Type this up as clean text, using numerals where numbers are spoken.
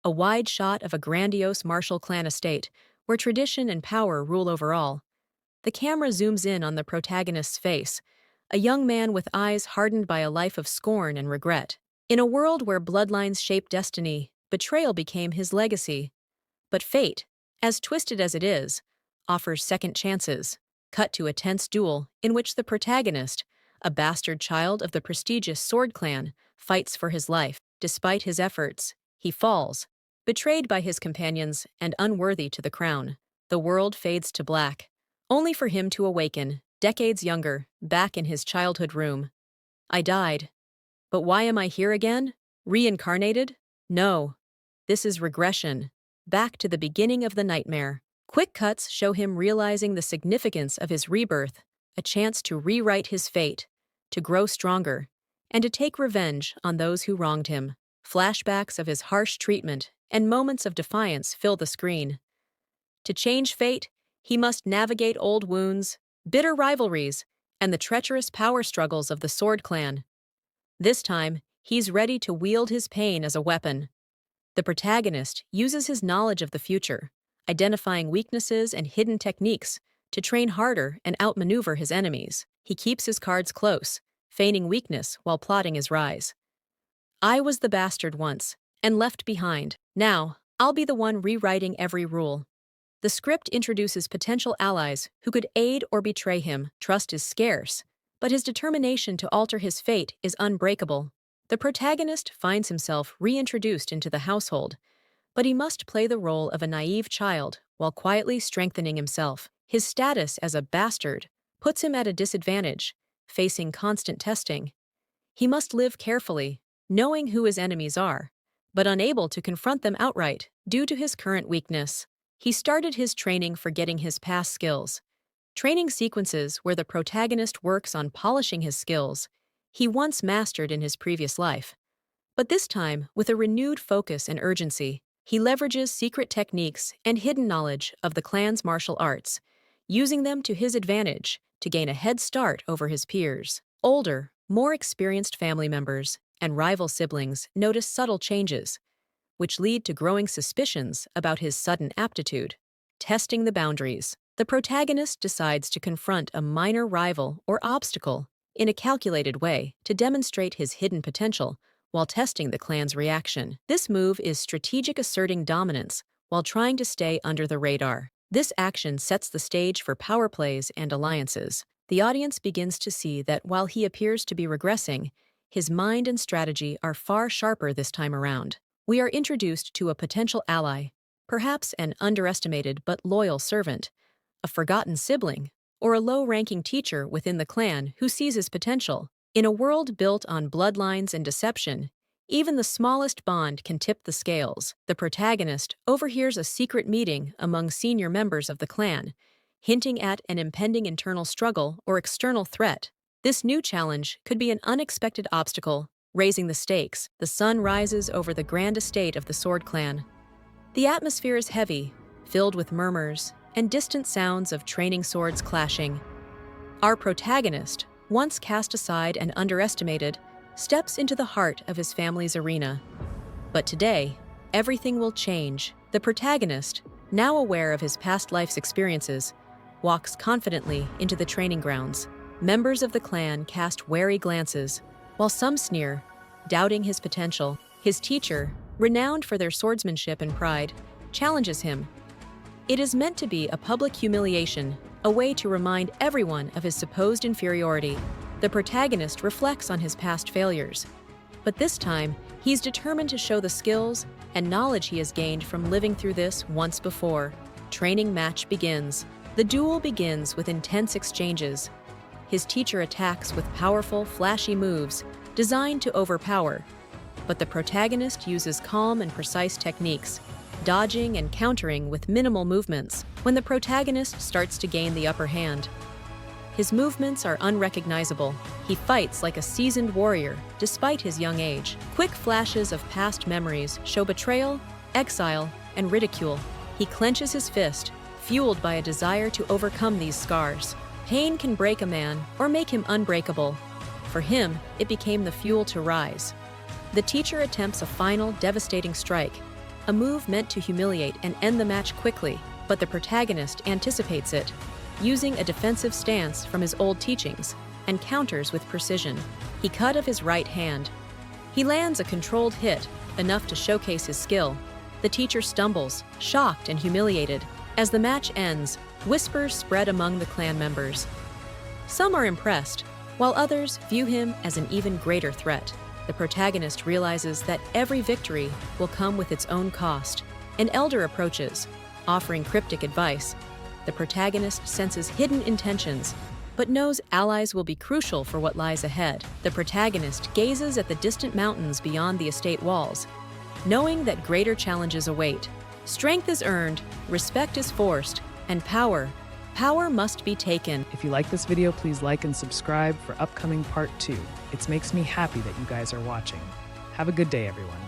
a wide shot of a grandiose martial clan estate, where tradition and power rule over all. The camera zooms in on the protagonist's face, a young man with eyes hardened by a life of scorn and regret. In a world where bloodlines shape destiny, betrayal became his legacy. But fate, as twisted as it is, offers second chances. Cut to a tense duel in which the protagonist, a bastard child of the prestigious Sword Clan, fights for his life. Despite his efforts, he falls, betrayed by his companions and unworthy to the crown. The world fades to black, only for him to awaken, decades younger, back in his childhood room. I died. But why am I here again? Reincarnated? No. This is regression, back to the beginning of the nightmare. Quick cuts show him realizing the significance of his rebirth, a chance to rewrite his fate, to grow stronger, and to take revenge on those who wronged him. Flashbacks of his harsh treatment and moments of defiance fill the screen. To change fate, he must navigate old wounds, bitter rivalries, and the treacherous power struggles of the Sword Clan. This time, he's ready to wield his pain as a weapon. The protagonist uses his knowledge of the future, identifying weaknesses and hidden techniques, to train harder and outmaneuver his enemies. He keeps his cards close, feigning weakness while plotting his rise. I was the bastard once, and left behind. Now, I'll be the one rewriting every rule. The script introduces potential allies who could aid or betray him. Trust is scarce, but his determination to alter his fate is unbreakable. The protagonist finds himself reintroduced into the household, but he must play the role of a naive child while quietly strengthening himself. His status as a bastard puts him at a disadvantage, facing constant testing. He must live carefully, knowing who his enemies are, but unable to confront them outright due to his current weakness. He started his training forgetting his past skills. Training sequences where the protagonist works on polishing his skills he once mastered in his previous life. But this time, with a renewed focus and urgency, he leverages secret techniques and hidden knowledge of the clan's martial arts, using them to his advantage to gain a head start over his peers. Older, more experienced family members and rival siblings notice subtle changes, which lead to growing suspicions about his sudden aptitude. Testing the boundaries, the protagonist decides to confront a minor rival or obstacle in a calculated way to demonstrate his hidden potential while testing the clan's reaction. This move is strategic, asserting dominance while trying to stay under the radar. This action sets the stage for power plays and alliances. The audience begins to see that while he appears to be regressing, his mind and strategy are far sharper this time around. We are introduced to a potential ally, perhaps an underestimated but loyal servant, a forgotten sibling, or a low-ranking teacher within the clan who sees his potential. In a world built on bloodlines and deception, even the smallest bond can tip the scales. The protagonist overhears a secret meeting among senior members of the clan, hinting at an impending internal struggle or external threat. This new challenge could be an unexpected obstacle, raising the stakes. The sun rises over the grand estate of the Sword Clan. The atmosphere is heavy, filled with murmurs and distant sounds of training swords clashing. Our protagonist, once cast aside and underestimated, steps into the heart of his family's arena. But today, everything will change. The protagonist, now aware of his past life's experiences, walks confidently into the training grounds. Members of the clan cast wary glances, while some sneer, doubting his potential. His teacher, renowned for their swordsmanship and pride, challenges him. It is meant to be a public humiliation, a way to remind everyone of his supposed inferiority. The protagonist reflects on his past failures, but this time, he's determined to show the skills and knowledge he has gained from living through this once before. Training match begins. The duel begins with intense exchanges. His teacher attacks with powerful, flashy moves designed to overpower, but the protagonist uses calm and precise techniques, dodging and countering with minimal movements. When the protagonist starts to gain the upper hand, his movements are unrecognizable. He fights like a seasoned warrior, despite his young age. Quick flashes of past memories show betrayal, exile, and ridicule. He clenches his fist, fueled by a desire to overcome these scars. Pain can break a man or make him unbreakable. For him, it became the fuel to rise. The teacher attempts a final, devastating strike, a move meant to humiliate and end the match quickly, but the protagonist anticipates it, using a defensive stance from his old teachings, and counters with precision. He cut of his right hand. He lands a controlled hit, enough to showcase his skill. The teacher stumbles, shocked and humiliated. As the match ends, whispers spread among the clan members. Some are impressed, while others view him as an even greater threat. The protagonist realizes that every victory will come with its own cost. An elder approaches, offering cryptic advice. The protagonist senses hidden intentions, but knows allies will be crucial for what lies ahead. The protagonist gazes at the distant mountains beyond the estate walls, knowing that greater challenges await. Strength is earned, respect is forced, and power must be taken. If you like this video, please like and subscribe for upcoming part 2. It makes me happy that you guys are watching. Have a good day, everyone.